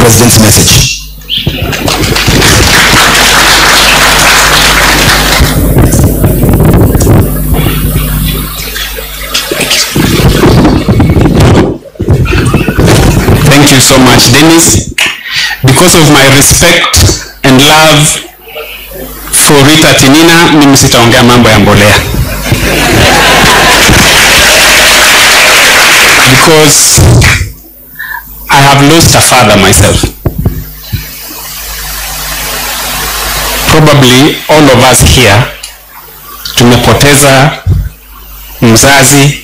President's message. Thank you so much, Dennis. Because of my respect and love for Rita Tinina, mimi sitaongea mambo ya mbolea. Because I have lost a father myself. Probably all of us here tumepoteza mzazi,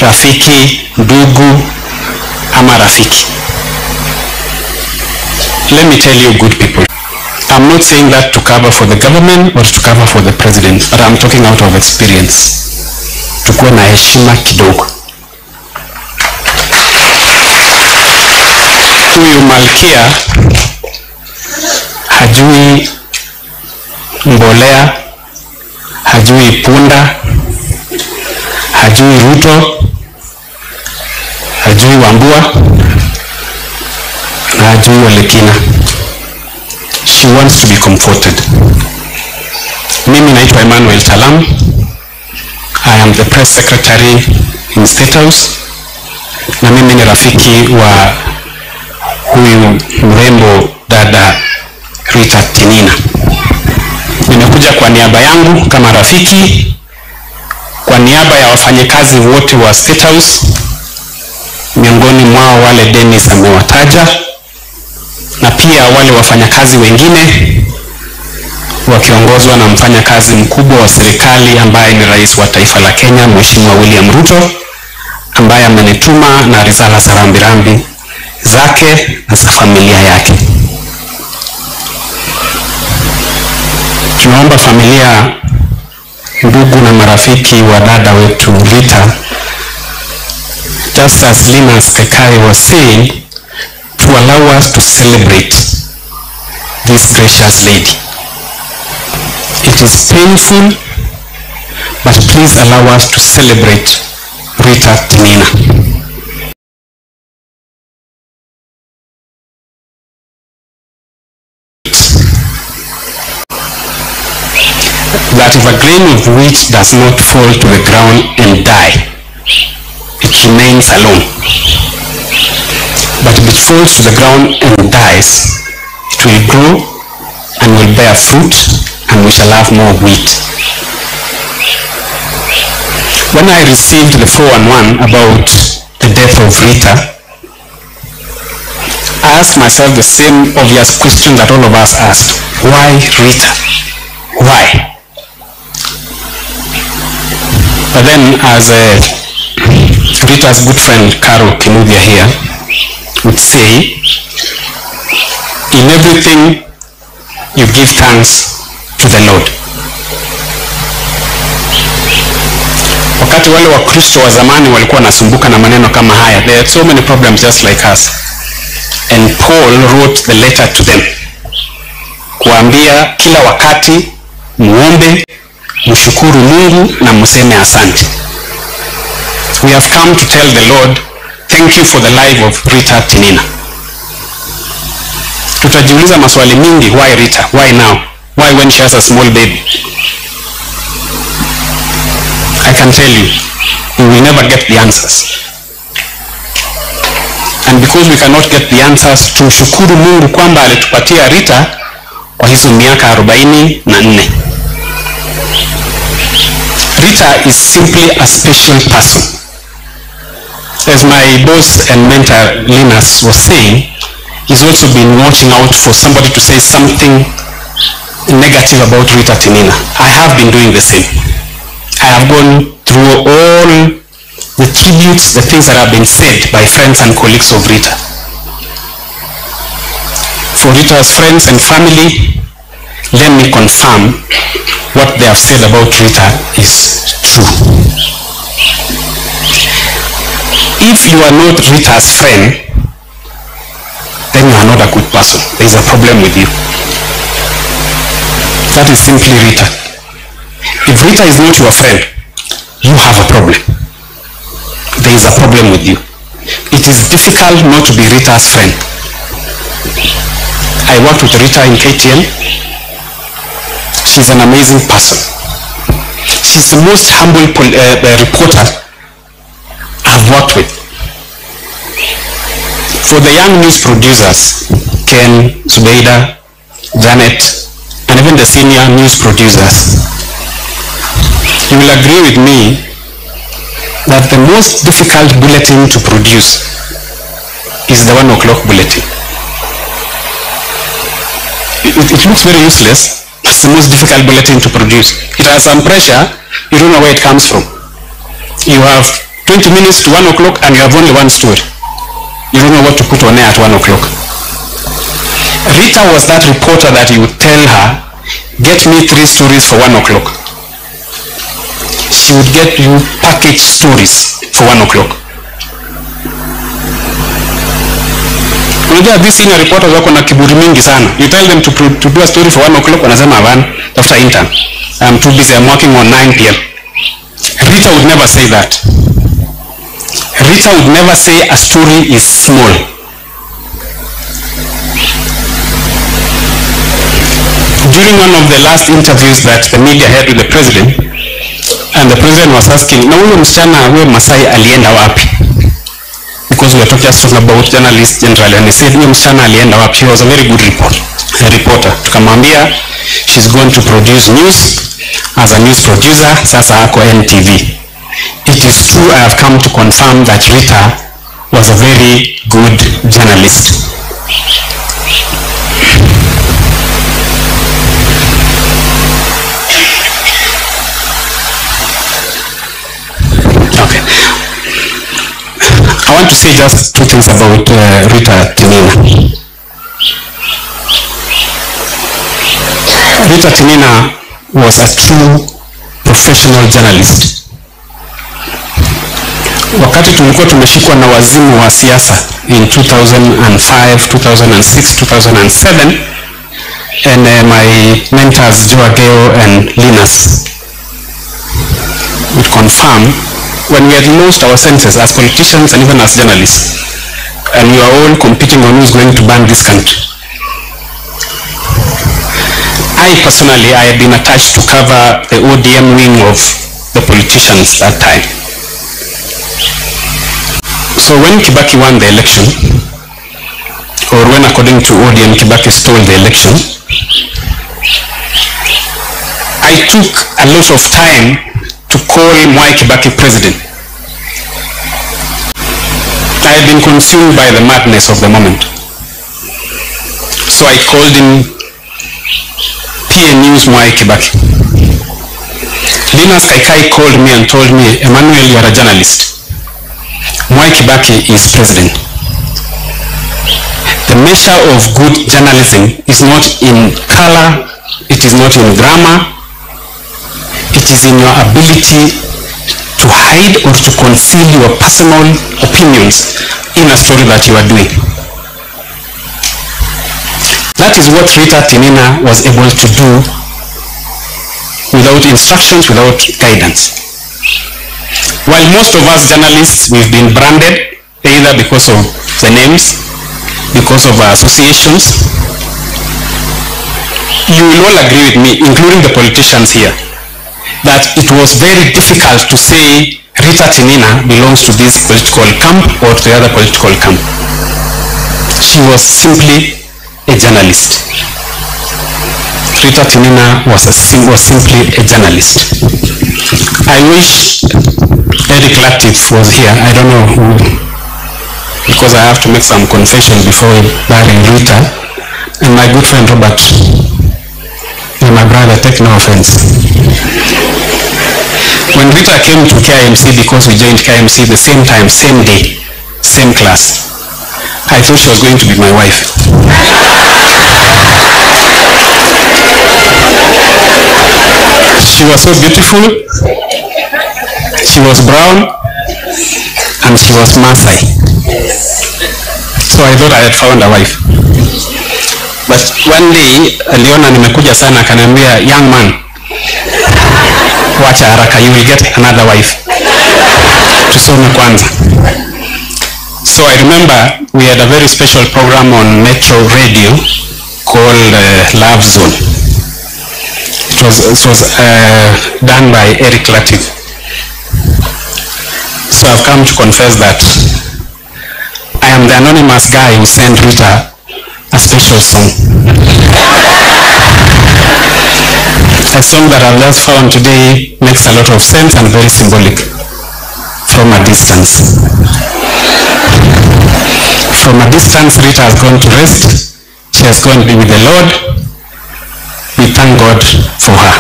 rafiki, ndugu ama rafiki. Let me tell you, good people, I'm not saying that to cover for the government or to cover for the president, but I'm talking out of experience. Tukuwe na heshima kidogo. Huyu malkia hajui mbolea, hajui punda, hajui Ruto, hajui Wambua, na hajui Kina. She wants to be comforted. Mimi naitwa Emmanuel Talam. I am the press secretary in State House. Na mimi ni rafiki wa huyu mrembo dada Rita Tinina. Nimekuja kwa niaba yangu kama rafiki, kwa niaba ya wafanyakazi wote wa State House, miongoni mwao wale Dennis amewataja, na pia wale wafanyakazi wengine wakiongozwa na mfanyakazi mkubwa wa serikali ambaye ni rais wa taifa la Kenya, Mheshimiwa William Ruto, ambaye amenituma na risala za rambirambi zake na za familia yake. Tunaomba familia, ndugu na marafiki wa dada wetu Rita, just as Linus Kekai was saying, to allow us to celebrate this gracious lady. It is painful, but please allow us to celebrate Rita Tinina. That if a grain of wheat does not fall to the ground and die, it remains alone. But if it falls to the ground and dies, it will grow and will bear fruit, and we shall have more wheat. When I received the 411 about the death of Rita, I asked myself the same obvious question that all of us asked. Why Rita? Why? But then, as Rita's good friend Carol Kinuthia here would say, in everything you give thanks to the Lord. Wakati wale wa Kristo wa zamani walikuwa nasumbuka na maneno kama haya, there are so many problems just like us. And Paul wrote the letter to them, kuambia kila wakati muombe, mshukuru Mungu na mseme asante. We have come to tell the Lord, thank you for the life of Rita Tinina. Tutajiuliza maswali mingi, why Rita? Why now? Why when she has a small baby? I can tell you, we will never get the answers. And because we cannot get the answers, tushukuru Mungu kwamba alitupatia Rita kwa hizo miaka 44. Rita is simply a special person. As my boss and mentor Linus was saying, he's also been watching out for somebody to say something negative about Rita Tinina. I have been doing the same. I have gone through all the tributes, the things that have been said by friends and colleagues of Rita. For Rita's friends and family, let me confirm what they have said about Rita is true. If you are not Rita's friend, then you are not a good person. There is a problem with you. That is simply Rita. If Rita is not your friend, you have a problem. There is a problem with you. It is difficult not to be Rita's friend. I worked with Rita in KTN. She's an amazing person. She's the most humble reporter I've worked with. For the young news producers, Ken, Zubeida, Janet, and even the senior news producers, you will agree with me that the most difficult bulletin to produce is the 1 o'clock bulletin. It looks very useless. It's the most difficult bulletin to produce. It has some pressure. You don't know where it comes from. You have 20 minutes to 1 o'clock and you have only one story. You don't know what to put on air at 1 o'clock. Rita was that reporter that you would tell her, get me 3 stories for 1 o'clock. She would get you package stories for 1 o'clock. Unajua these senior reporters wako na kiburi mingi sana. You tell them to do a story for 1 o'clock, wanasema hapana, after intern. I'm too busy, I'm working on 9 p.m. Rita would never say that. Rita would never say a story is small. During one of the last interviews that the media had with the president, and the president was asking, na huyo msichana huyo Masai alienda wapi? Because we are just talking about journalists generally, and he said, huyo msichana alienda wapi? She was a very good reporter. Tukamwambia, she's going to produce news as a news producer, sasa ako NTV. It is true, I have come to confirm that Rita was a very good journalist. Okay. I want to say just 2 things about Rita Tinina. Rita Tinina was a true professional journalist. Wakati tulikuwa tumeshikwa na wazimu wa siasa in 2005, 2006, 2007, and my mentors Joageo and Linus would confirm when we had lost our senses as politicians and even as journalists, and we were all competing on who's going to ban this country. I personally, I had been attached to cover the ODM wing of the politicians that time. So when Kibaki won the election, or when according to ODM Kibaki stole the election, I took a lot of time to call Mwai Kibaki president. I had been consumed by the madness of the moment. So I called him PA News Mwai Kibaki. Linus Kaikai called me and told me, Emmanuel, you are a journalist. Mwai Kibaki is president. The measure of good journalism is not in color, it is not in grammar, it is in your ability to hide or to conceal your personal opinions in a story that you are doing. That is what Rita Tinina was able to do without instructions, without guidance. While most of us journalists, we've been branded either because of the names, because of our associations, you will all agree with me, including the politicians here, that it was very difficult to say Rita Tinina belongs to this political camp or to the other political camp. She was simply a journalist. Rita Tinina was simply a journalist. I wish Eric Latif was here. I don't know who, because I have to make some confession before we bury Rita. And my good friend Robert, and my brother, take no offense. When Rita came to KIMC, because we joined KIMC the same time, same day, same class, I thought she was going to be my wife. She was so beautiful, she was brown, and she was Maasai. So I thought I had found a wife. But one day, aliona nimekuja sana, akaniambia, young man, wacha haraka, you will get another wife. Tusome kwanza. So I remember we had a very special program on Metro Radio called Love Zone. It was done by Eric Latif. So I've come to confess that I am the anonymous guy who sent Rita a special song. A song that I've just found today makes a lot of sense and very symbolic. From a distance. From a distance, Rita has gone to rest. She has gone to be with the Lord. We thank God for her.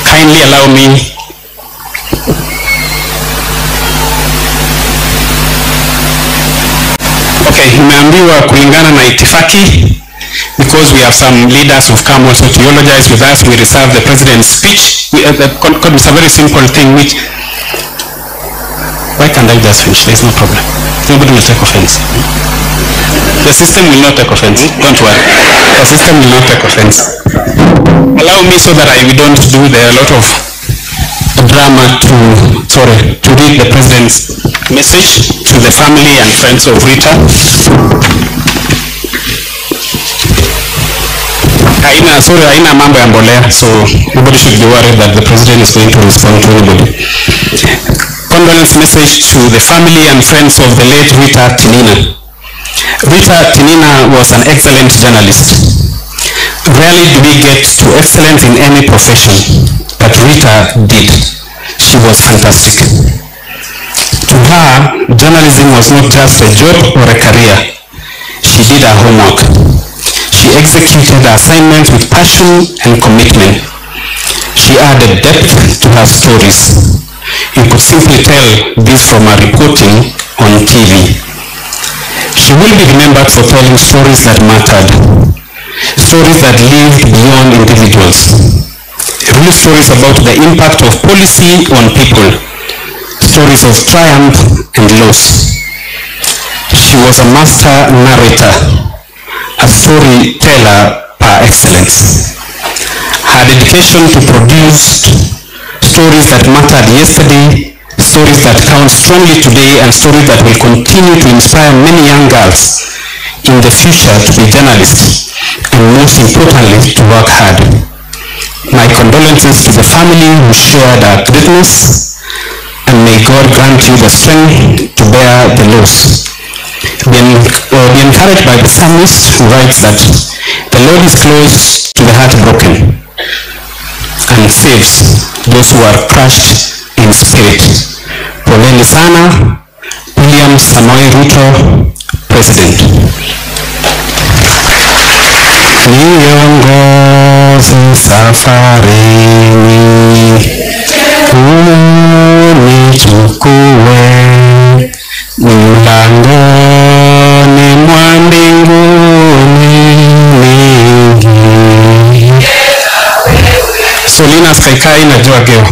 Kindly allow me nimeambiwa kulingana na itifaki, because we have some leaders who've come also to eulogize with us, we reserve the president's speech. It's a very simple thing which, why can't I just finish? There's no problem. Nobody will take offense. The system will not take offense. Don't worry. The system will not take offense. Allow me so that we don't do a lot of drama to read the president's message to the family and friends of Rita. Haina mambo ya mbolea, so nobody should be worried that the president is going to respond to anybody. Condolence message to the family and friends of the late Rita Tinina. Rita Tinina was an excellent journalist. Rarely do we get to excellence in any profession, but Rita did. She was fantastic. To her, journalism was not just a job or a career. She did her homework. She executed her assignments with passion and commitment. She added depth to her stories. You could simply tell this from her reporting on TV. She will be remembered for telling stories that mattered, stories that lived beyond individuals, real stories about the impact of policy on people, stories of triumph and loss. She was a master narrator, a storyteller par excellence. Her dedication to produce stories that mattered yesterday, stories that count strongly today, and stories that will continue to inspire many young girls in the future to be journalists, and most importantly, to work hard. My condolences to the family who shared our greatness, and may God grant you the strength to bear the loss. Be encouraged by the psalmist who writes that the Lord is close to the heartbroken and saves those who are crushed in spirit. Poleni sana, William Samoei Ruto, President. Niongoze safarini, unichukue mlangoni mwa mbinguni mingi. Solina Skaikai na Joageo.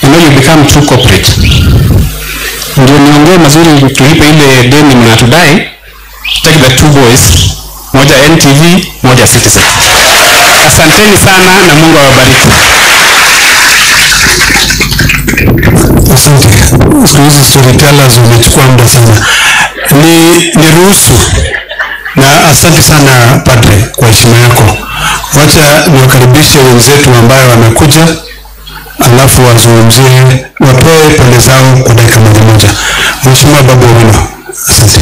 You know, you become too corporate. Ndio niongee mazuri tulipe ile deni mnatudai. Take the two boys, moja NTV, moja Citizen. Asanteni sana na Mungu awabariki. Asante. Hizi storytellers wamechukua muda sana. Ni ruhusu na asante sana padre kwa heshima yako. Wacha niwakaribishe wenzetu ambao wamekuja, alafu wazungumzie, watoe pole zao kwa dakika moja. Mheshimiwa Babu Owino. Asante.